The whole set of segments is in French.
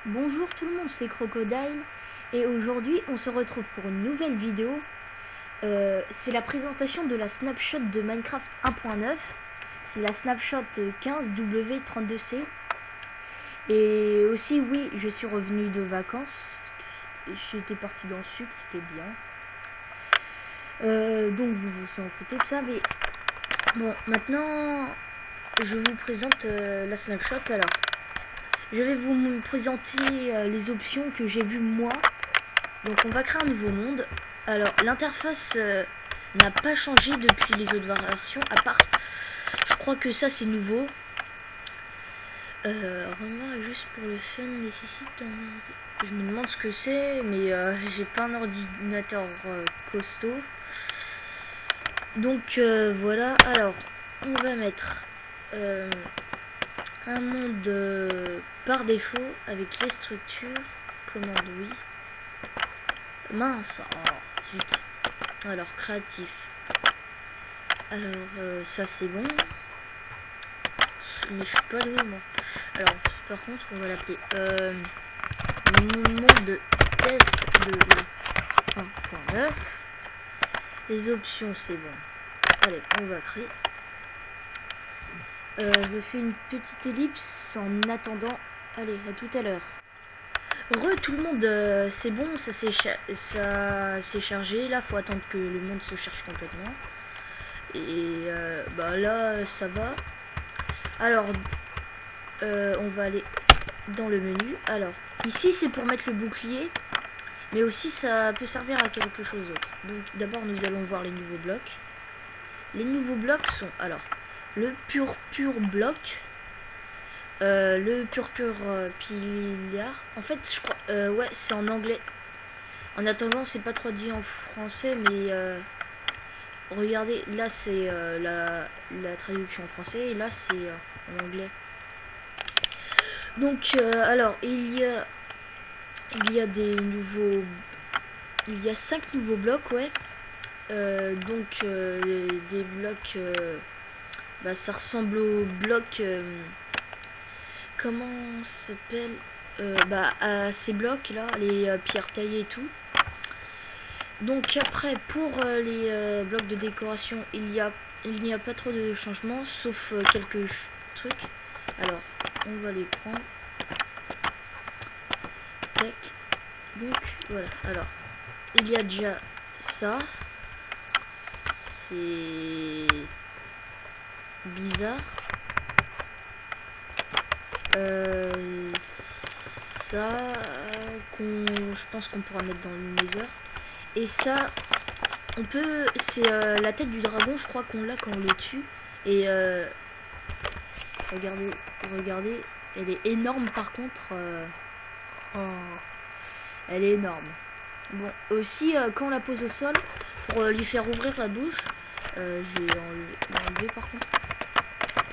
Bonjour tout le monde, c'est Crocodile et aujourd'hui on se retrouve pour une nouvelle vidéo. C'est la présentation de la snapshot de Minecraft 1.9. C'est la snapshot 15W32C. Et aussi oui, je suis revenu de vacances. J'étais parti dans le sud, c'était bien. Donc vous vous en foutez de ça, mais bon, maintenant je vous présente la snapshot. Alors je vais vous présenter les options que j'ai vues moi. Donc on va créer un nouveau monde. Alors l'interface n'a pas changé depuis les autres versions, à part, je crois que ça c'est nouveau. Remarque, juste pour le fun, nécessite un ordi. Je me demande ce que c'est, mais j'ai pas un ordinateur costaud. Donc voilà, alors on va mettre un monde par défaut avec les structures. Commande oui. Mince, oh, zut. Alors créatif. Alors ça c'est bon. Mais je suis pas doué moi. Alors par contre on va l'appeler monde test de 1.9. Les options c'est bon. Allez, on va créer. Je fais une petite ellipse en attendant. Allez, à tout à l'heure. Tout le monde, c'est bon, ça s'est chargé. Là, faut attendre que le monde se charge complètement. Et bah là, ça va. Alors, on va aller dans le menu. Alors, ici, c'est pour mettre le bouclier. Mais aussi, ça peut servir à quelque chose d'autre. Donc, d'abord, nous allons voir les nouveaux blocs. Les nouveaux blocs sont, alors, le pur bloc, le pur piliard. En fait, je crois, ouais, c'est en anglais. En attendant, c'est pas trop dit en français, mais regardez, là c'est la traduction en français et là c'est en anglais. Donc, alors il y a des nouveaux, il y a 5 nouveaux blocs, ouais. Donc des blocs. Bah, ça ressemble au bloc comment ça s'appelle, bah, à ces blocs là, les pierres taillées et tout. Donc après pour les blocs de décoration, il n'y a pas trop de changements sauf quelques trucs. Alors on va les prendre. Tac. Donc voilà, alors il y a déjà ça, c'est bizarre. Ça je pense qu'on pourra mettre dans le nether. Et ça on peut, c'est la tête du dragon, je crois qu'on l'a quand on le tue. Et regardez, elle est énorme par contre. Oh, elle est énorme. Bon, aussi quand on la pose au sol pour lui faire ouvrir la bouche, j'ai enlevé par contre.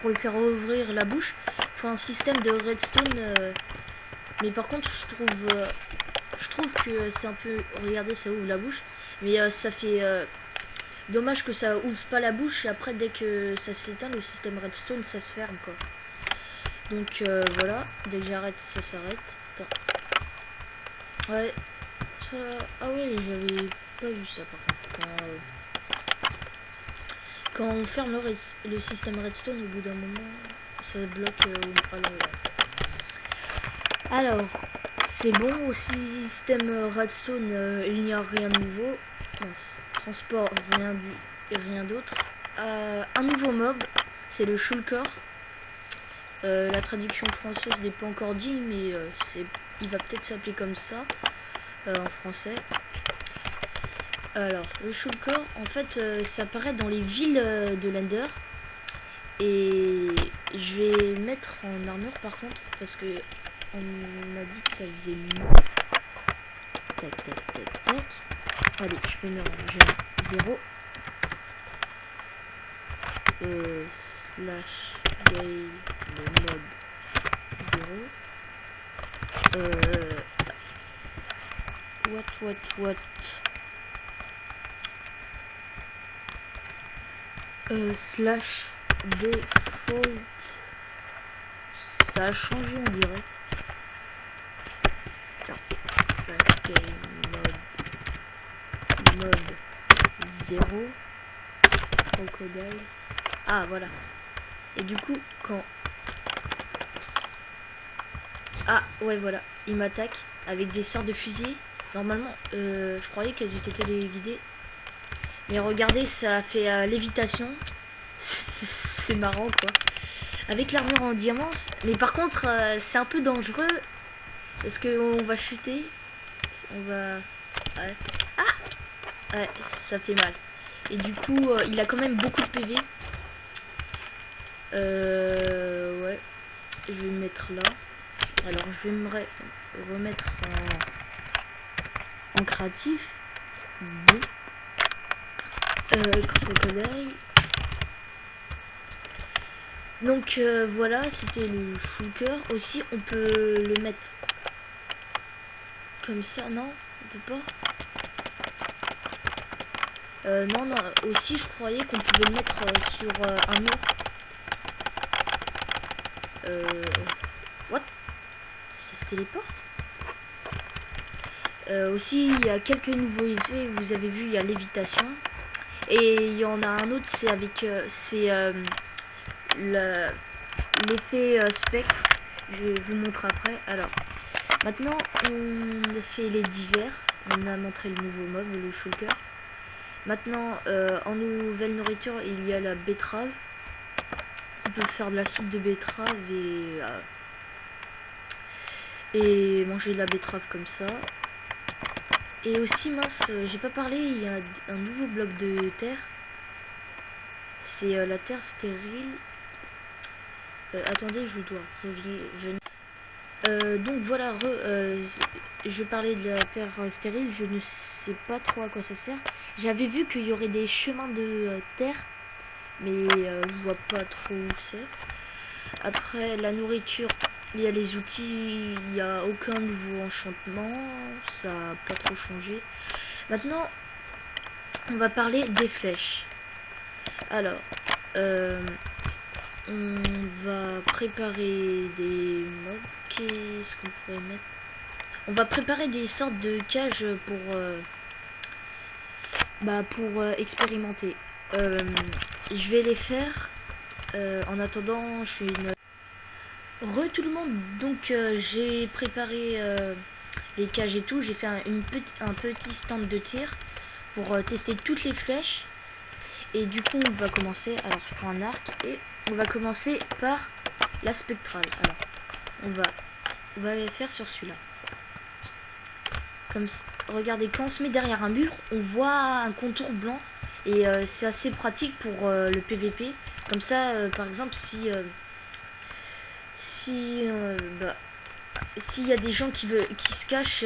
Pour lui faire ouvrir la bouche, il faut un système de redstone. Mais par contre, je trouve que c'est un peu. Regardez, ça ouvre la bouche, mais ça fait dommage que ça ouvre pas la bouche. Et après, dès que ça s'éteint, le système redstone, ça se ferme quoi. Donc voilà, dès que j'arrête, ça s'arrête. Attends. Ouais, ça. Ah ouais, j'avais pas vu ça par contre. Quand on ferme le système redstone, au bout d'un moment, ça bloque alors, c'est bon, au système redstone, il n'y a rien de nouveau. Mince. Transport, rien d'autre. Un nouveau mob, c'est le shulker. La traduction française n'est pas encore dit, mais il va peut-être s'appeler comme ça en français. Alors, le shulker, en fait, ça apparaît dans les villes de l'Ender. Et je vais mettre en armure par contre, parce que on m'a dit que ça faisait mieux. Tac, tac, tac, tac. Allez, je peux mettre en 0. Slash game mode 0. What. slash default. Ça a changé, on dirait. Mode 0 crocodile. Ah voilà. Et du coup quand ouais voilà, il m'attaque avec des sorts de fusils. Normalement je croyais qu'elles étaient téléguidées, mais regardez, ça fait lévitation. C'est marrant quoi, avec l'armure en diamant. Mais par contre c'est un peu dangereux parce que on va chuter, on va ouais. Ouais, ça fait mal. Et du coup, il a quand même beaucoup de PV. Ouais. Je vais me mettre là. Alors, je vais me remettre en créatif. Crocodile. Donc, voilà, c'était le shulker. Aussi, on peut le mettre comme ça. Non, on peut pas. Non, aussi je croyais qu'on pouvait le mettre sur un mur. What? Ça se téléporte? Aussi, il y a quelques nouveaux effets. Vous avez vu, il y a lévitation. Et il y en a un autre, c'est avec l'effet spectre. Je vais vous montrer après. Alors, maintenant, on a fait les divers. On a montré le nouveau mob, le shulker. Maintenant, en nouvelle nourriture, il y a la betterave. On peut faire de la soupe de betterave et manger de la betterave comme ça. Et aussi, mince, j'ai pas parlé, il y a un nouveau bloc de terre. C'est la terre stérile. Attendez, je dois revenir. Donc voilà, je parlais de la terre stérile, je ne sais pas trop à quoi ça sert. J'avais vu qu'il y aurait des chemins de terre, mais je vois pas trop où c'est. Après la nourriture, il y a les outils, il n'y a aucun nouveau enchantement, ça n'a pas trop changé. Maintenant, on va parler des flèches. Alors, on va préparer des mobs. Qu'est-ce qu'on pourrait mettre? On va préparer des sortes de cages pour expérimenter. Je vais les faire. En attendant, je fais une... Tout le monde. Donc j'ai préparé les cages et tout. J'ai fait un petit stand de tir pour tester toutes les flèches. Et du coup, on va commencer. Alors, je prends un arc et on va commencer par la spectrale. Alors, on va faire sur celui-là. Comme ça. Regardez, quand on se met derrière un mur, on voit un contour blanc. Et c'est assez pratique pour le PVP. Comme ça, par exemple, s'il y a des gens qui se cachent,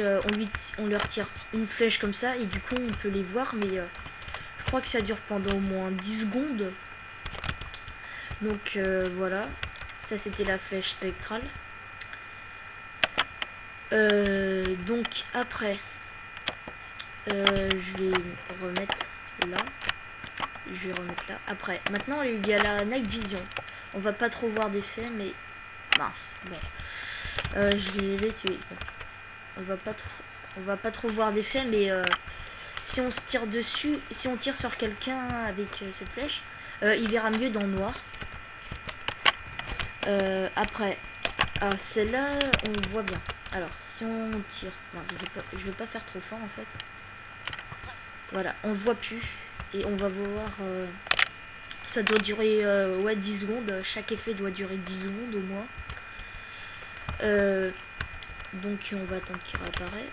on leur tire une flèche comme ça. Et du coup, on peut les voir. Mais je crois que ça dure pendant au moins 10 secondes. Donc voilà. Ça, c'était la flèche spectrale. Donc après, je vais remettre là. Je vais remettre là. Après, maintenant il y a la night vision. On va pas trop voir d'effet, mais mince. Bon, je l'ai tué. Bon. On va pas trop voir d'effet, mais si on se tire dessus, si on tire sur quelqu'un avec cette flèche, il verra mieux dans le noir. Après, celle-là, on voit bien. Alors, si on tire, non, je vais pas faire trop fort en fait. Voilà, on le voit plus. Et on va voir, ça doit durer 10 secondes. Chaque effet doit durer 10 secondes au moins. Donc on va attendre qu'il réapparaît.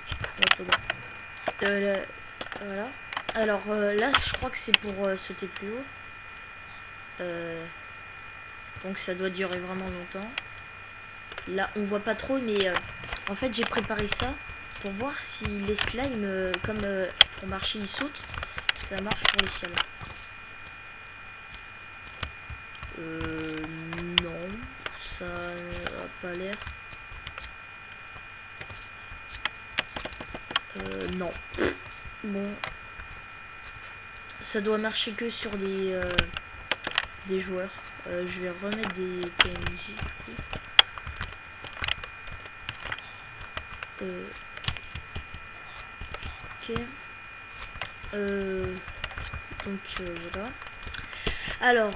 Voilà. Alors là, je crois que c'est pour sauter plus haut. Donc ça doit durer vraiment longtemps. Là, on voit pas trop, mais en fait, j'ai préparé ça pour voir si les slimes, comme pour marcher, ils sautent. Ça marche pour les sols. Non, ça a pas l'air. Non. Bon, ça doit marcher que sur des des joueurs. Je vais remettre des PNJ. Ok. Donc voilà. Alors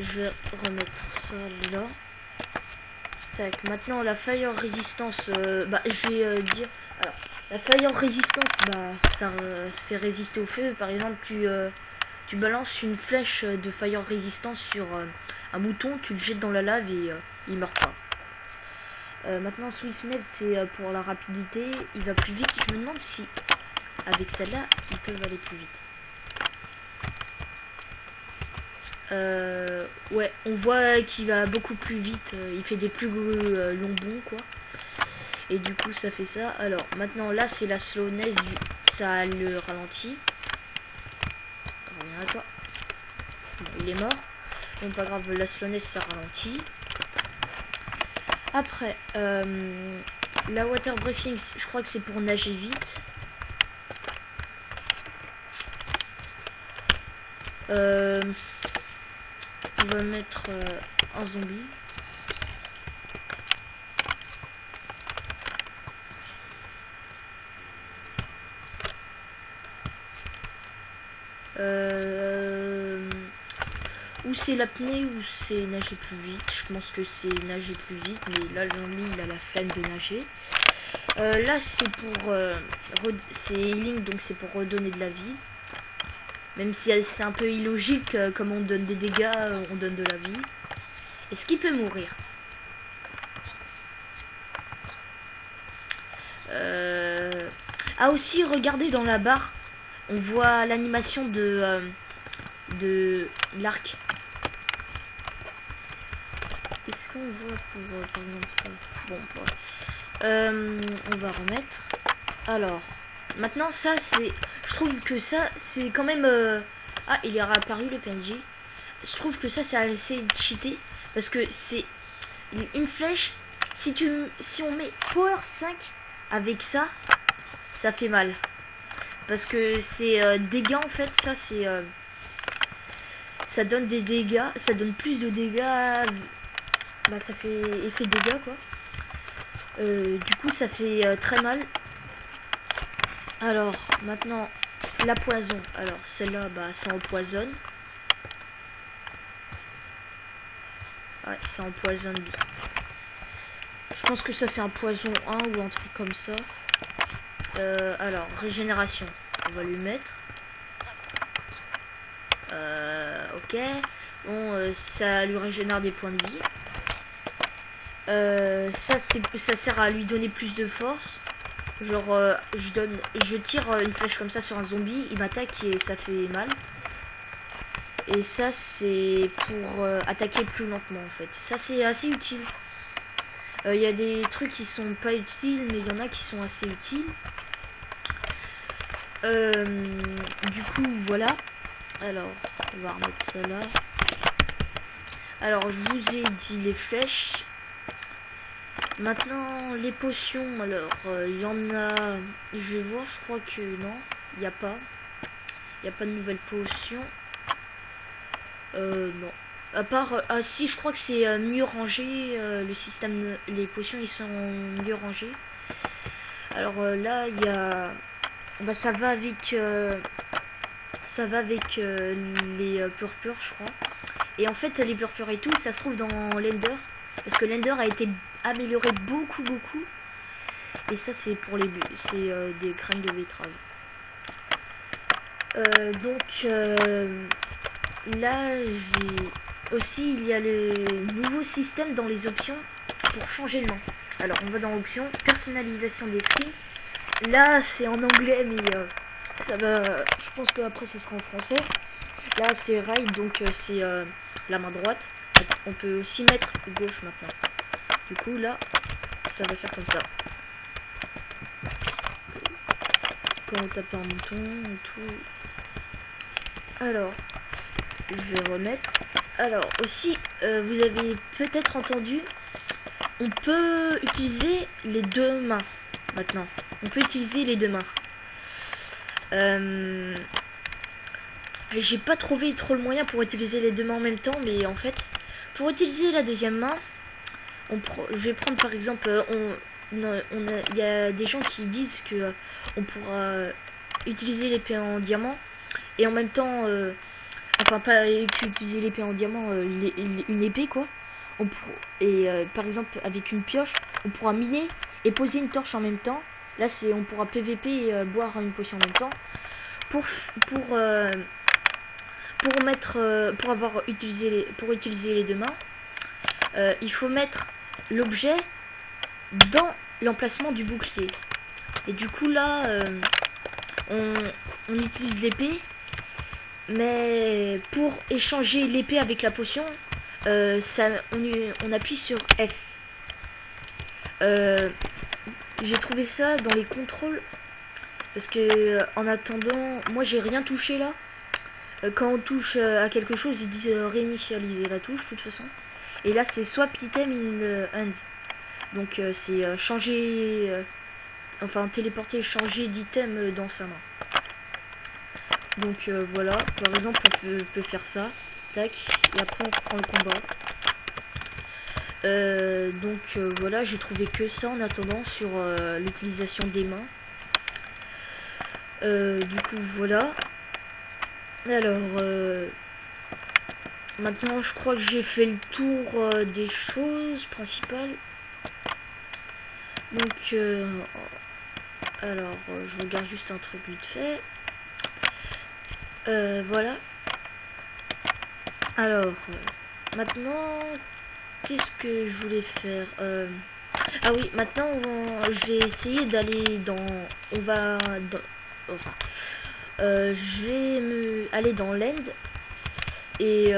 je vais remettre ça là. Tac. Maintenant la fire résistance. Je vais dire. Alors la fire résistance, ça fait résister au feu. Par exemple, tu balances une flèche de fire résistance sur un mouton, tu le jettes dans la lave et il meurt pas. Maintenant Swiftness, c'est pour la rapidité, il va plus vite. Je me demande si avec celle-là ils peuvent aller plus vite. Ouais, on voit qu'il va beaucoup plus vite, il fait des plus longs bonds quoi. Et du coup ça fait ça. Alors maintenant là c'est la slowness, ça le ralentit. Reviens à toi. Bon, il est mort. Bon, pas grave, la slowness ça ralentit. Après, la water breathing, je crois que c'est pour nager vite. On va mettre un zombie. Ou c'est l'apnée ou c'est nager plus vite. Je pense que c'est nager plus vite, mais là le zombie il a la flemme de nager. Là c'est pour c'est healing, donc c'est pour redonner de la vie. Même si c'est un peu illogique, comme on donne des dégâts, on donne de la vie. Est-ce qu'il peut mourir? Ah aussi, regardez dans la barre, on voit l'animation de l'arc. Est-ce qu'on voit pour par exemple ça? Bon, on va remettre. Alors, maintenant ça c'est, je trouve que ça c'est quand même. Ah, il est réapparu le PNJ. Je trouve que ça c'est assez cheaté parce que c'est une flèche. Si on met Power 5 avec ça, ça fait mal parce que c'est dégâts en fait. Ça c'est ça donne des dégâts, ça donne plus de dégâts. Ça fait effet dégâts quoi. Du coup ça fait très mal. Alors maintenant la poison. Alors celle-là ça empoisonne. Ouais, ça empoisonne. Je pense que ça fait un poison 1 ou un truc comme ça. Alors régénération, on va lui mettre. Ok. Bon, ça lui régénère des points de vie. Ça sert à lui donner plus de force. Genre je tire une flèche comme ça sur un zombie, il m'attaque et ça fait mal. Et ça c'est pour attaquer plus lentement en fait. Ça c'est assez utile. Il y a des trucs qui sont pas utiles, mais il y en a qui sont assez utiles. Du coup voilà. Alors on va remettre ça là. Alors je vous ai dit les flèches. Maintenant les potions. Alors il y en a. Je vais voir, je crois que non, il n'y a pas. Il n'y a pas de nouvelles potions. Non. À part. Ah si, je crois que c'est mieux rangé. Le système. Les potions ils sont mieux rangés. Alors là il y a. Ça va avec. Ça va avec les purpures, je crois. Et en fait les purpures et tout ça se trouve dans l'Ender. Parce que l'Ender a été amélioré beaucoup. Et ça c'est pour les c'est des graines de betterave. Donc là aussi il y a le nouveau système dans les options pour changer le nom. Alors on va dans options, personnalisation des skins. Là c'est en anglais mais ça va, je pense que après ça sera en français. Là c'est right, donc c'est la main droite. On peut aussi mettre gauche maintenant. Du coup là ça va faire comme ça. Quand on tape un bouton et tout. Alors je vais remettre. Alors aussi vous avez peut-être entendu, on peut utiliser les deux mains maintenant. On peut utiliser les deux mains. j'ai pas trouvé trop le moyen pour utiliser les deux mains en même temps, mais en fait, pour utiliser la deuxième main, je vais prendre par exemple, il y a des gens qui disent que on pourra utiliser l'épée en diamant et en même temps, enfin pas utiliser l'épée en diamant, une épée quoi. Par exemple avec une pioche, on pourra miner et poser une torche en même temps. Là on pourra PVP et boire une potion en même temps. Pour utiliser les deux mains, il faut mettre l'objet dans l'emplacement du bouclier. Et du coup là, on utilise l'épée, mais pour échanger l'épée avec la potion, on appuie sur F. J'ai trouvé ça dans les contrôles parce que en attendant, moi j'ai rien touché là. Quand on touche à quelque chose, ils disent réinitialiser la touche de toute façon. Et là c'est swap item in hand. Donc c'est changer, enfin téléporter, changer d'item dans sa main. Donc voilà, par exemple on peut faire ça, tac, et après on reprend le combat. Voilà, j'ai trouvé que ça en attendant sur l'utilisation des mains. Du coup voilà. Alors maintenant je crois que j'ai fait le tour des choses principales. Donc alors je regarde juste un truc vite fait. Voilà. Alors maintenant qu'est-ce que je voulais faire, ah oui, maintenant je vais essayer d'aller dans, je vais aller dans l'end et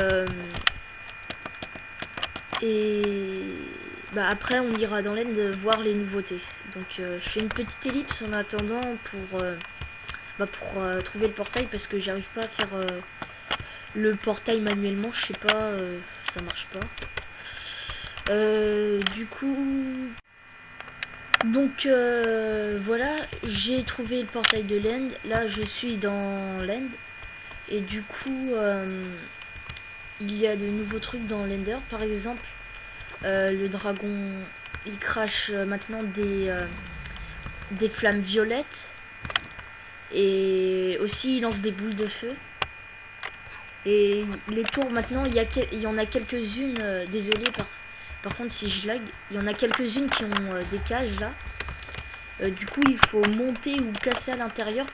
après on ira dans l'end voir les nouveautés. Donc je fais une petite ellipse en attendant pour trouver le portail parce que j'arrive pas à faire le portail manuellement, je sais pas, ça marche pas. Du coup, donc voilà, j'ai trouvé le portail de l'end. Là, je suis dans l'end et du coup, il y a de nouveaux trucs dans l'ender. Par exemple, le dragon, il crache maintenant des flammes violettes et aussi il lance des boules de feu. Et les tours maintenant, il y en a quelques-unes. Désolé par contre si je lag, il y en a quelques-unes qui ont des cages là. Du coup il faut monter ou casser à l'intérieur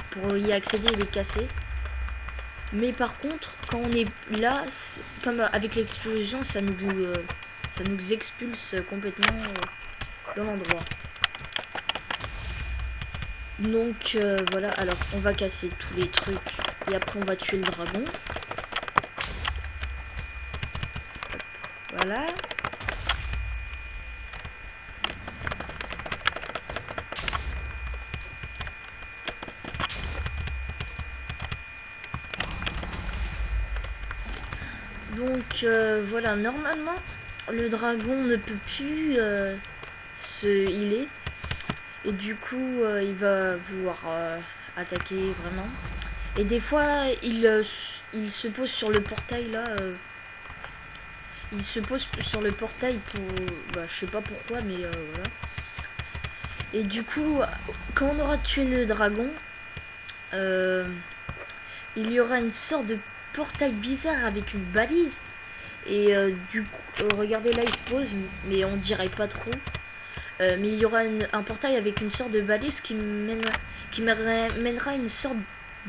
pour y accéder et les casser. Mais par contre quand on est là, comme avec l'explosion, ça nous expulse complètement dans l'endroit. Donc voilà, alors on va casser tous les trucs et après on va tuer le dragon. Voilà. Donc voilà, normalement le dragon ne peut plus se healer et du coup il va vouloir attaquer vraiment. Et des fois il se pose sur le portail là. Il se pose sur le portail pour... je sais pas pourquoi, mais voilà. Et du coup, quand on aura tué le dragon, il y aura une sorte de portail bizarre avec une balise. Et du coup, regardez là, il se pose, mais on dirait pas trop. Mais il y aura un portail avec une sorte de balise qui mènera une sorte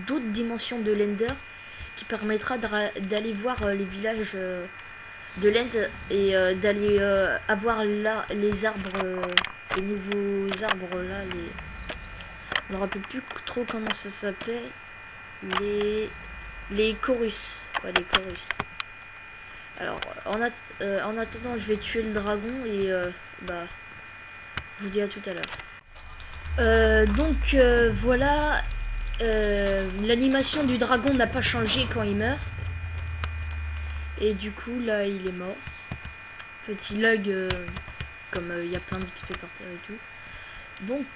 d'autre dimension de l'Ender, qui permettra d'aller voir les villages... de l'end et d'aller avoir là les arbres, les nouveaux arbres là, on ne rappelle plus trop comment ça s'appelle, les chorus, ouais, les chorus. Alors en attendant je vais tuer le dragon et je vous dis à tout à l'heure. Donc voilà, l'animation du dragon n'a pas changé quand il meurt. Et du coup là il est mort. Petit lag comme il y a plein d'XP par terre et tout. Donc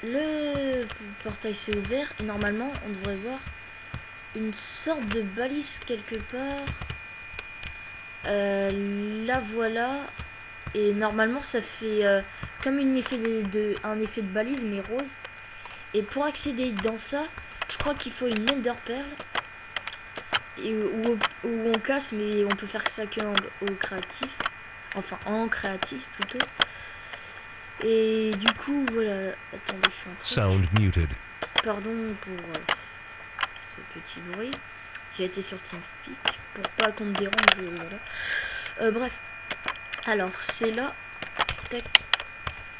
le portail s'est ouvert et normalement on devrait voir une sorte de balise quelque part. Là voilà. Et normalement ça fait comme un effet de balise mais rose. Et pour accéder dans ça, je crois qu'il faut une Ender Pearl. Où on casse, mais on peut faire ça que au créatif. Enfin en créatif plutôt. Et du coup voilà. Attendez, je suis en train Sound muted. Pardon pour ce petit bruit. J'ai été sur TeamSpeak pour pas qu'on me dérange. Voilà. Bref. Alors c'est là. Tac.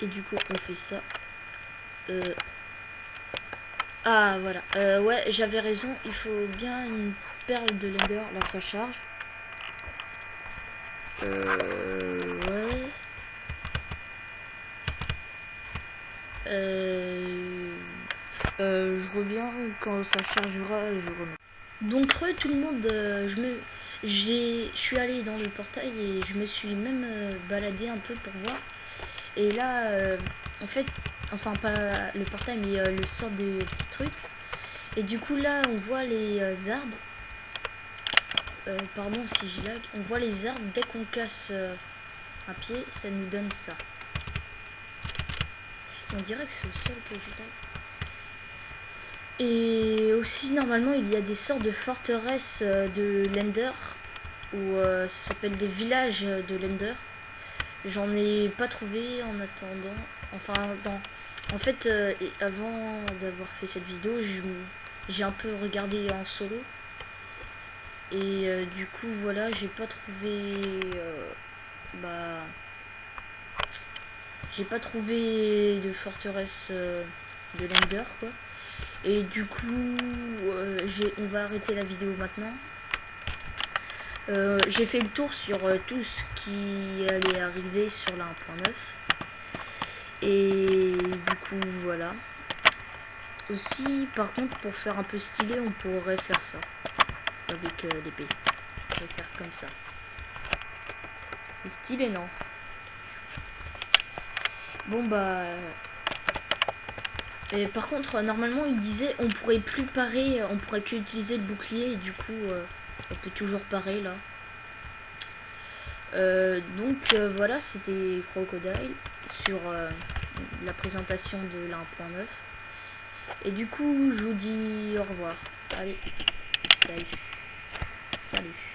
Et du coup on fait ça. Ah voilà. Ouais, j'avais raison. Il faut bien une perle de l'Ender. Là ça charge. Ouais. Je reviens quand ça chargera, je remets. Donc tout le monde, je suis allé dans le portail et je me suis même baladé un peu pour voir. Et là, en fait, enfin pas le portail mais le sort de petit truc. Et du coup là, on voit les arbres. Pardon si je lag. On voit les arbres dès qu'on casse un pied, ça nous donne ça. On dirait que c'est au sol que je lag. Et aussi normalement il y a des sortes de forteresses de l'Ender ou ça s'appelle des villages de l'Ender. J'en ai pas trouvé en attendant. Enfin en fait avant d'avoir fait cette vidéo, j'ai un peu regardé en solo. Et du coup voilà, j'ai pas trouvé j'ai pas trouvé de forteresse de l'Ender quoi. Et du coup on va arrêter la vidéo maintenant. J'ai fait le tour sur tout ce qui allait arriver sur la 1.9. Et du coup voilà. Aussi par contre pour faire un peu stylé on pourrait faire ça avec l'épée. On va faire comme ça. C'est stylé non? Bon bah et par contre normalement il disait on pourrait plus parer, on pourrait que utiliser le bouclier et du coup on peut toujours parer là. Donc voilà, c'était Crocodile sur la présentation de la 1.9. Et du coup je vous dis au revoir. Allez, salut.